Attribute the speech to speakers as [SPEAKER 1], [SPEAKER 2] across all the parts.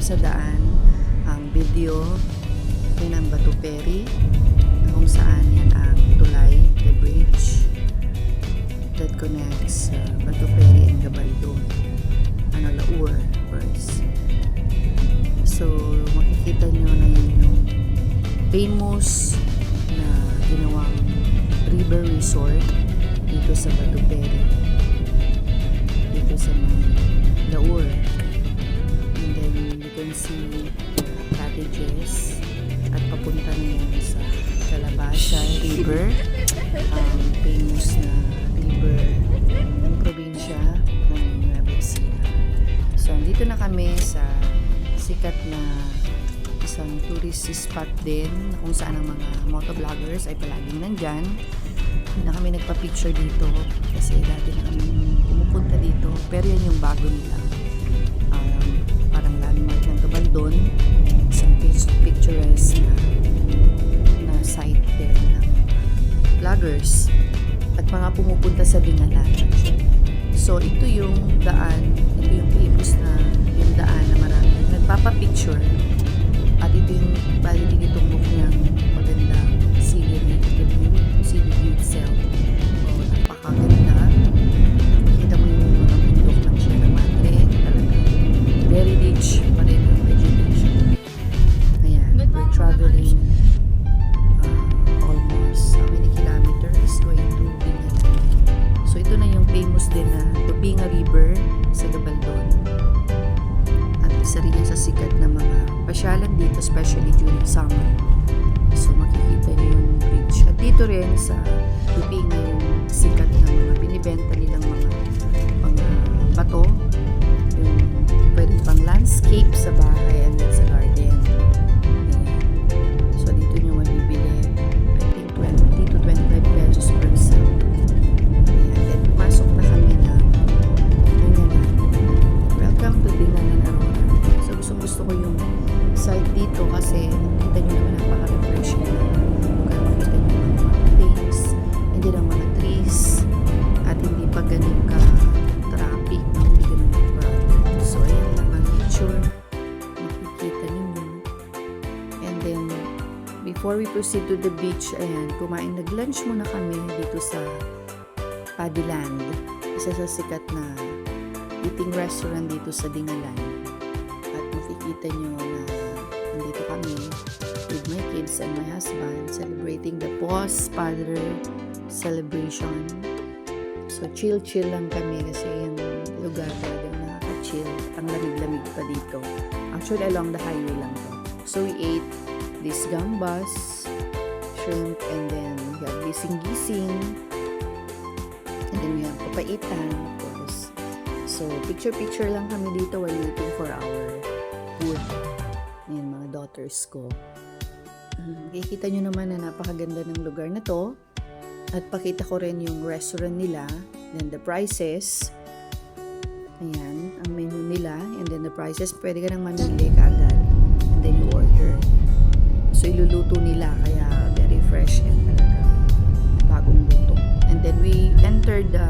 [SPEAKER 1] Sa daan ang video ng Batu Peri kung saan yan ang tulay, the bridge that connects Batu Peri and Gabaldon, Laur first. So makikita nyo na yun yung famous na ginawang river resort dito sa Batu Peri, dito sa Laur. You can see cottages at papunta niyo sa Calabasa River, famous na river ng probinsya ng Nueva Ecija. So, dito na kami sa sikat na isang tourist spot din kung saan ang mga motovloggers ay palaging nandyan. Hindi na kami nagpa-picture dito kasi dati na kami pumupunta dito, pero yan yung bago nila. Parang landmark ng Gabaldon, isang picturesque na site din ng vloggers at mga pumupunta sa Dingalan. So ito yung daan, ito yung famous na yung daan na marami nagpapapicture at ito yung bali din itong book niyang magandang scenery itself. Napakaganda. Kita mo yung mga bundok ng Sierra Madre, talaga very rich pa rin ang vegetation. Ayan, we're traveling almost how many kilometers going to Bingalan. So ito na yung famous din na Tubinga River sa Gabaldon. At isa rin yan sa sikat na mga pasyalan dito, especially during summer. So makikita niyo yung bridge. At dito rin sa Tubinga yung sikat na mga binibenta nilang mga bato, yung pwede pang landscape sa bahay and then sa garden. Ayan. So dito nyo mabibili, I think 20 to 25 pesos per sack. Ayan. Then pumasok na kami na Dingalan. Welcome to Dingalan, Aurora. So gusto ko yung site dito kasi kita nyo naman napaka-refreshing na lugar. Makita nyo yung mga mountains, hindi lang mga trees, at hindi pa ganun ka traffic, hindi ganun ka crowded. So ayan lang ang picture, makikita ninyo. And then before we proceed to the beach, ayan, nag-lunch muna kami dito sa Padiland, isa sa sikat na eating restaurant dito sa Dingalan. At makikita nyo na nandito kami with my kids and my husband celebrating the post-father celebration. So chill lang kami kasi yung lugar talagang nakaka-chill. Ang lamig-lamig pa dito. Actually along the highway lang to. So we ate this gambas, shrimp, and then we have gising-gising, and then we have papaitan, of course. So picture lang kami dito while waiting for our food. Ayan, mga daughters ko. Makikita nyo naman na napakaganda ng lugar na to. At pakita ko rin yung restaurant nila, then the prices. Ayan, ang menu nila, and then the prices, pwede ka nang mamili kaagad, and then you order. So iluluto nila, kaya very fresh and talaga bagong luto. And then we entered the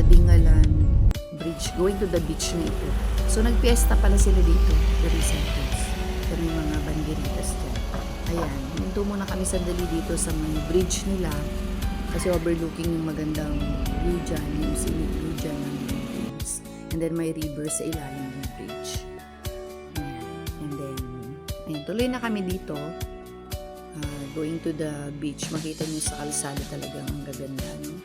[SPEAKER 1] Dingalan bridge, going to the beach na ito. So nagpiesta pala sila dito, the recent days. So may mga banderitas dyan. Ayan, hinto muna kami sandali dito sa may bridge nila. Kasi overlooking yung magandang view dyan, yung scenic view dyan ng mountains. And then may river sa ilalim ng bridge. Ayan. And then, ayan, tuloy na kami dito. Going to the beach, makita nyo sa kalsada talagang ang gaganda, no?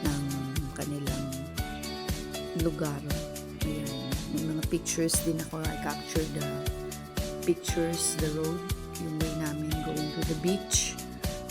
[SPEAKER 1] Ng kanilang lugar. Ayan. Yung mga pictures din ako, I captured the pictures, the road, yung way namin going to the beach.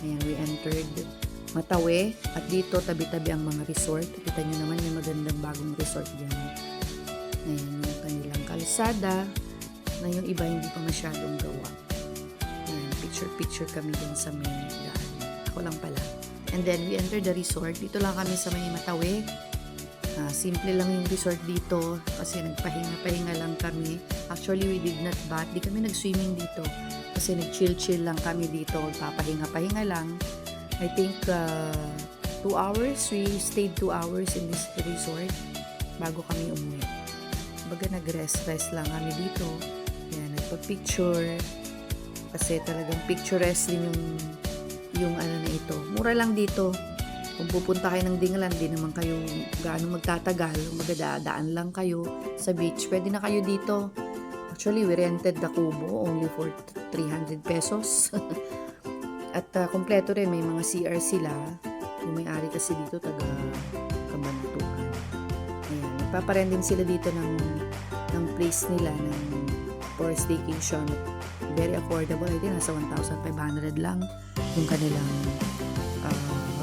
[SPEAKER 1] Ayan, we entered Matawe, at dito tabi-tabi ang mga resort. Kita nyo naman yung magandang bagong resort dyan. Ayan yung kanilang kalsada na yung iba hindi pa masyadong gawa. Ayan, picture kami dyan sa main daan. Ako lang pala. And then we entered the resort. Dito lang kami sa may Matawe. Simple lang yung resort dito kasi nagpahinga-pahinga lang kami. Actually, we did not bath. Di kami nag-swimming dito kasi nag-chill-chill lang kami dito. Papahinga-pahinga lang. I think 2 hours. We stayed 2 hours in this resort bago kami umuwi. Baga nag-rest lang kami dito. Yan, nagpa-picture. Kasi talagang picturesque din yung ano na ito. Mura lang dito. Kung pupunta kayo ng Dinglan, di naman kayo gaano magtatagal. Magadadaan lang kayo sa beach. Pwede na kayo dito. Actually, we rented the kubo only for 300 pesos. At kompleto rin, may mga CR sila. Yung may-ari kasi dito, taga Kabanatuan. Ayan, nagpaparent din sila dito ng place nila for staycation. Very affordable. I think nasa 1,500 lang yung kanilang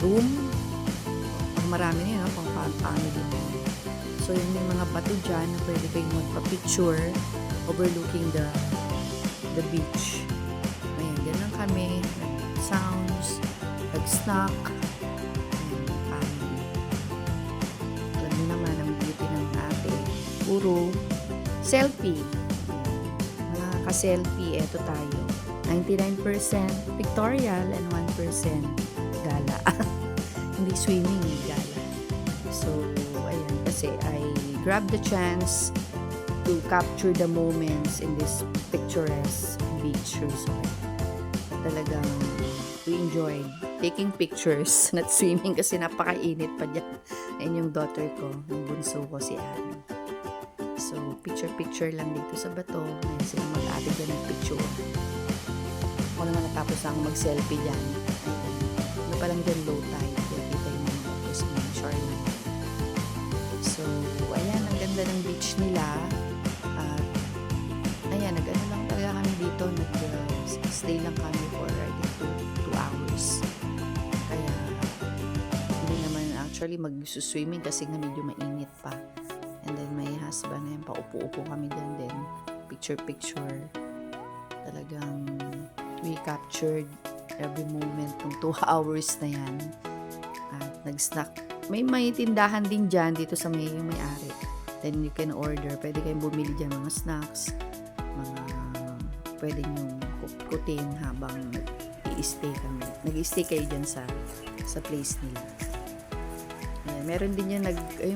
[SPEAKER 1] room. Marami na yun, pang family mo. So, yung may mga bato dyan na pwede kayong magpa-picture overlooking the beach. Ayan, dyan lang kami. Sounds, nag-snack, alam mo naman ang beauty ng ate, puro selfie. Mga ka-selfie, eto tayo, 99% pictorial and 1% gala. Hindi swimming, gala. So, ayan, kasi I grabbed the chance to capture the moments in this picturesque beach resort. Talagang we enjoyed taking pictures, not swimming kasi napakainit pa dyan. Ayun yung daughter ko, yung bunso ko si Anne. So, picture lang dito sa bato. Ngayon sila mag-ate dyan ng picture. Ako naman natapos ako mag-selfie dyan. Ano pa lang dyan, low tide. Kaya kita yung mga photos ng shoreline. So, ayan, ang ganda ng beach nila. At, ayan, nag-ano lang talaga kami dito. Stay lang kami for I think 2 hours. Kaya hindi naman actually mag-swimming kasi nga medyo mainit pa. And then my husband na yan, paupo-upo kami dyan din. Picture. Talagang we captured every moment ng 2 hours na yan. At nag-snack. May tindahan din dyan dito sa yung may-ari. Then you can order. Pwede kayong bumili dyan mga snacks. Pwede nyo kutin habang i-stay kami. Nag-i-stay kayo dyan sa place nila. Ayan, meron din yan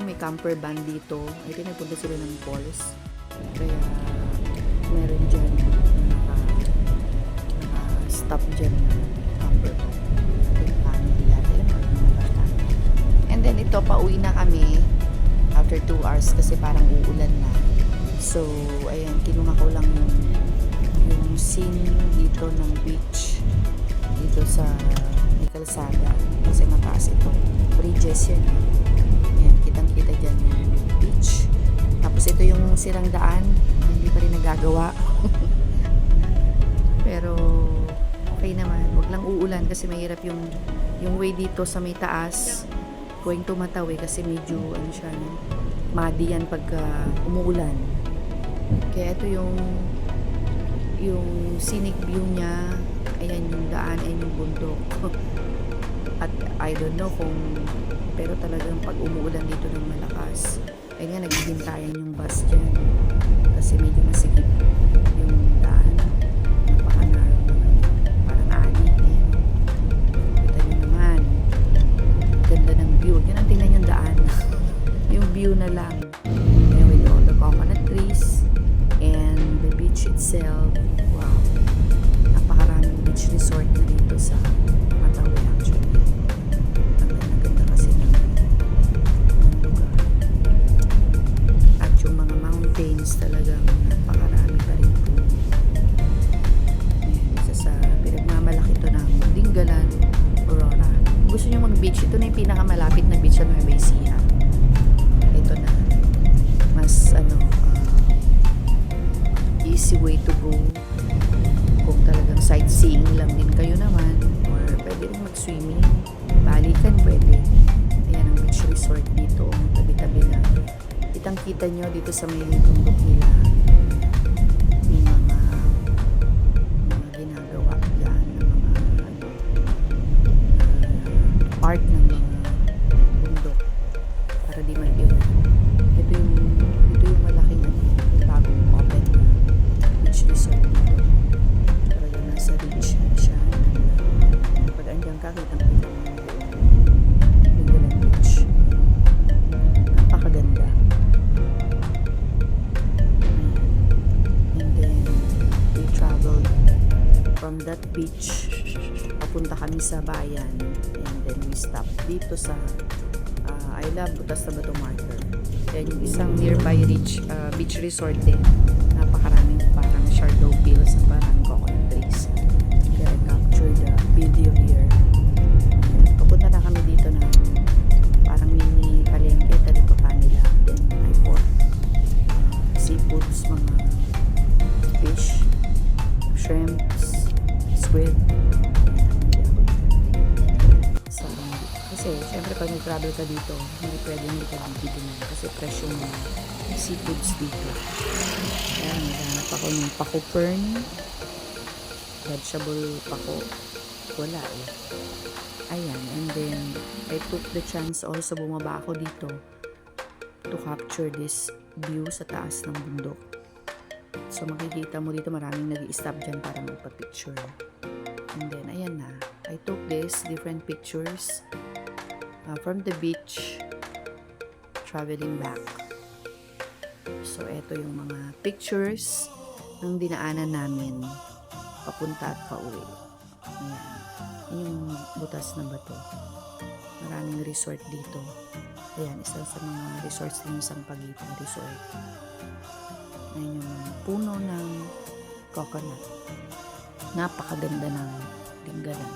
[SPEAKER 1] may camper van dito. I think nagpunta sila ng falls. Kaya meron dyan stop dyan na camper van. Yung family natin. And then ito, pauwi na kami after 2 hours kasi parang uulan na. So, ayan, kinuha ko lang yung scene dito ng beach dito sa may kalsada kasi mataas ito, bridges yan. Ayan, kitang-kita dyan yung beach. Tapos ito yung sirang daan, hindi pa rin nagagawa. Pero okay naman, wag lang uulan kasi mahirap yung way dito sa may taas going to Matawe kasi medyo siya, muddy yan pagka umuulan. Kaya ito yung scenic view niya. Ayan yung daan, ayan yung bundok. At I don't know pero talagang pag umuulan dito ng malakas, ayun nga, naghihintayan yung bus dyan kasi medyo masikip yung daan. Napakanaro naman, parang ani. Kita nyo naman, ganda ng view. Yun ang tingnan yung daan. Yung view na lang. Ayan, with all the coconut trees and the beach itself. Wow, napakaraming beach resort na dito sa Matawe actually. Ang sa Nueva Ecija. Ito na. Mas easy way to go kung talagang sightseeing lang din kayo naman, or pwede rin mag-swimming, balikan pwede. Ayan ang beach resort dito, tabi-tabi na. Kitang-kita nyo dito sa may bundok nila may mga ginagawa dyan ng mga art ng mga bundok para di mag-iwan. Ito yung malaking bagong open na beach resort dito. Talagang nasa beach siya. Pag andyan ka, kitang-kita mo yung Lingalan Beach. Napakaganda. And then we traveled from that beach papunta kami sa bayan, and then we stopped dito sa I Love Butas na Bato Marker. Then yung isang nearby beach resort din, napakaraming parang Shardo Hills at parang coconut trees. Kaya I captured the video here. Papunta na kami dito na parang mini palengke, talipapa nila. Then I bought seafoods, mga fish, shrimps, squid. So, kasi syempre pag nag-travel ka dito, hindi pwede hindi ka bibilan kasi fresh yung seafoods dito. Kaya naghanap ako ng pako fern, vegetable pako. Wala eh. Ayan, and then I took the chance also, bumaba ako dito to capture this view sa taas ng bundok. So makikita mo dito maraming nag-i-stop dyan para magpa-picture. And then ayan na, I took this different pictures from the beach traveling back. So eto yung mga pictures ng dinaanan namin papunta at pauwi. Ayan. Yung butas na bato. Maraming resort dito. Ayan, isa sa mga resorts din sa Sampaguita Resort. Ayan yung puno ng coconut. Napakaganda ng Lingalan.